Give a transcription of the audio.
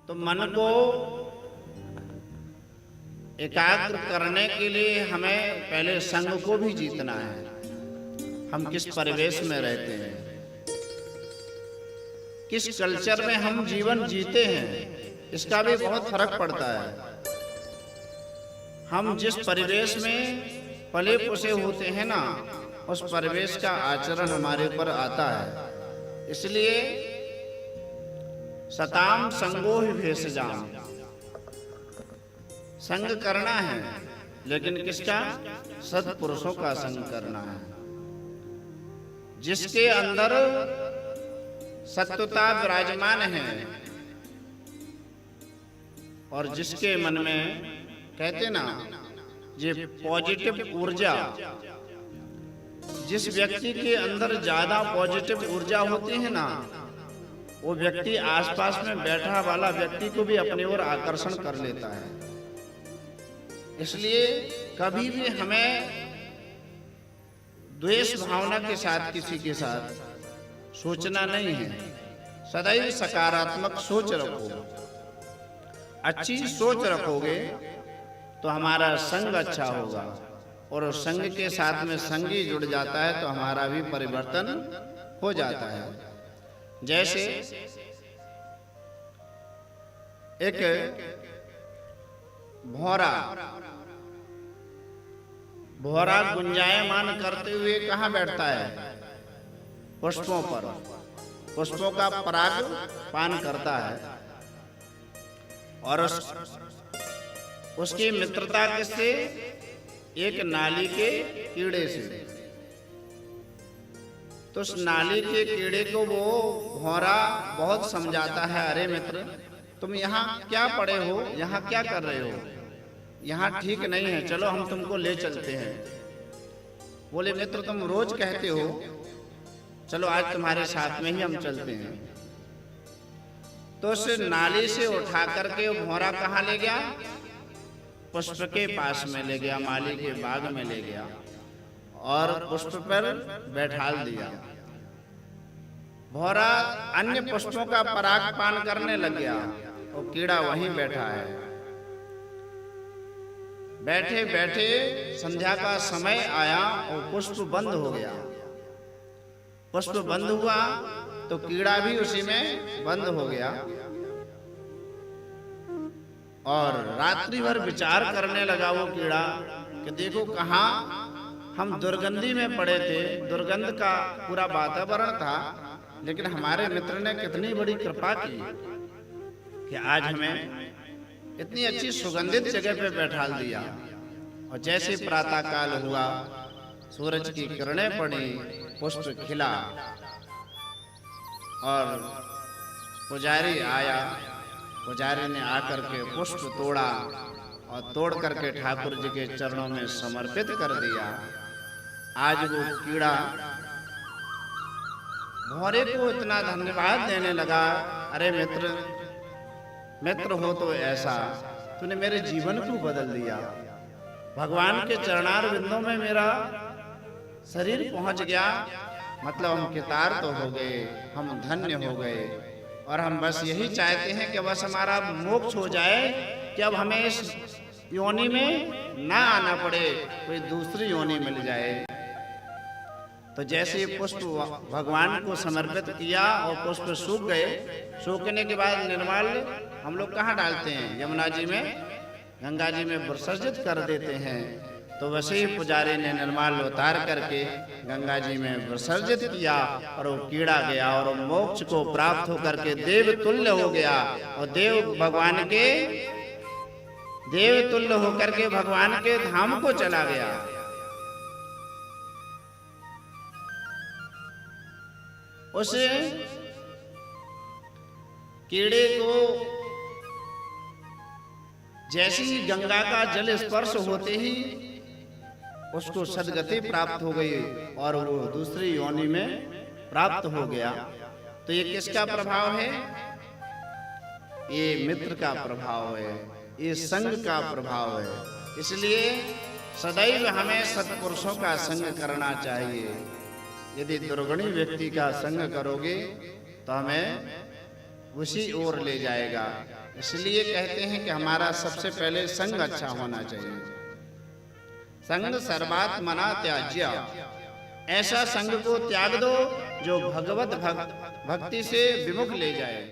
तो मन को एकाग्र करने के लिए हमें पहले संग को भी जीतना है। हम किस परिवेश में रहते हैं, किस कल्चर में हम जीवन जीते हैं, इसका भी बहुत फर्क पड़ता है। हम जिस परिवेश में पले पुसे होते हैं ना, उस परिवेश का आचरण हमारे ऊपर आता है। इसलिए सताम संगो ही भेषजाम, संग करना है, लेकिन किसका? सत्पुरुषों का संग करना है, जिसके अंदर सत्यता विराजमान है और जिसके मन में कहते ना ये पॉजिटिव ऊर्जा, जिस व्यक्ति के अंदर ज्यादा पॉजिटिव ऊर्जा होती है ना, वो व्यक्ति आसपास में बैठा वाला व्यक्ति को भी अपनी ओर आकर्षण कर लेता है। इसलिए कभी भी हमें द्वेष भावना के साथ किसी के साथ सोचना नहीं है। सदैव सकारात्मक सोच रखो। अच्छी सोच रखोगे तो हमारा संग अच्छा होगा, और संग के साथ में संगी जुड़ जाता है तो हमारा भी परिवर्तन हो जाता है। जैसे एक भौरा गुंजायमान करते हुए कहाँ बैठता है? पुष्पों पर। पुष्पों का पराग पान करता है और उसकी मित्रता किससे? एक नाली के कीड़े से। तो उस नाली के कीड़े को वो भौरा बहुत समझाता है, अरे मित्र तुम यहाँ क्या पड़े हो, यहाँ क्या कर रहे हो, यहाँ ठीक नहीं है, चलो हम तुमको ले चलते हैं। बोले मित्र तुम रोज कहते हो, चलो आज तुम्हारे साथ में ही हम चलते हैं। तो उस नाली से उठा करके वो भौरा कहाँ ले गया? पुष्प के पास में ले गया, माली के बाग में ले गया और पुष्प पर बैठाल दिया। भौरा अन्य पुष्पों का पराग पान करने लग गया और कीड़ा वहीं बैठा है। बैठे बैठे संध्या का समय आया और पुष्प बंद हो गया। पुष्प बंद हुआ तो कीड़ा भी उसी में बंद हो गया और रात्रि भर विचार करने लगा वो कीड़ा कि देखो कहाँ हम दुर्गंधी में पड़े थे, दुर्गंध का पूरा वातावरण था, लेकिन हमारे मित्र ने कितनी बड़ी कृपा की कि आज हमें इतनी अच्छी सुगंधित जगह पे बैठाल दिया। और जैसे प्रातः काल हुआ, सूरज की किरणें पड़ी, पुष्प खिला और पुजारी आया। पुजारी ने आकर के पुष्प तोड़ा और तोड़ करके ठाकुर जी के चरणों में समर्पित कर दिया। आज वो कीड़ा भौरे को इतना धन्यवाद देने लगा, अरे मित्र मित्र हो तो ऐसा, तूने मेरे जीवन को बदल दिया। भगवान के चरणार बिंदों में मेरा शरीर पहुंच गया, मतलब हम कृतार्थ तो हो गए, हम धन्य हो गए। और हम बस यही चाहते हैं कि बस हमारा मोक्ष हो जाए, कि अब हमें इस योनि में ना आना पड़े, कोई दूसरी योनि मिल जाए। तो जैसे पुष्प भगवान को समर्पित किया और पुष्प सूख गए, सूखने के बाद निर्मल हम लोग कहाँ डालते हैं? यमुना जी में, गंगा जी में विसर्जित कर देते हैं। तो वैसे ही पुजारी ने निर्माल उतार करके गंगा जी में विसर्जित किया और वो कीड़ा गया और मोक्ष को प्राप्त होकर के देव तुल्य हो गया और देव तुल्य होकर के भगवान के धाम को चला गया। उस कीड़े को जैसे ही गंगा का जल स्पर्श होते ही उसको सदगति प्राप्त हो गई और वो दूसरी योनि में प्राप्त हो गया। तो ये किसका प्रभाव है? ये मित्र का प्रभाव है, ये संग का प्रभाव है। इसलिए सदैव हमें सत्पुरुषों का संग करना चाहिए। यदि दुर्गुणी व्यक्ति का संग करोगे तो हमें उसी ओर ले जाएगा। इसलिए कहते हैं कि हमारा सबसे पहले संग अच्छा होना चाहिए। संग सर्वात्मना त्याज्य, ऐसा संग को त्याग दो जो भगवत भक्ति से विमुख ले जाए।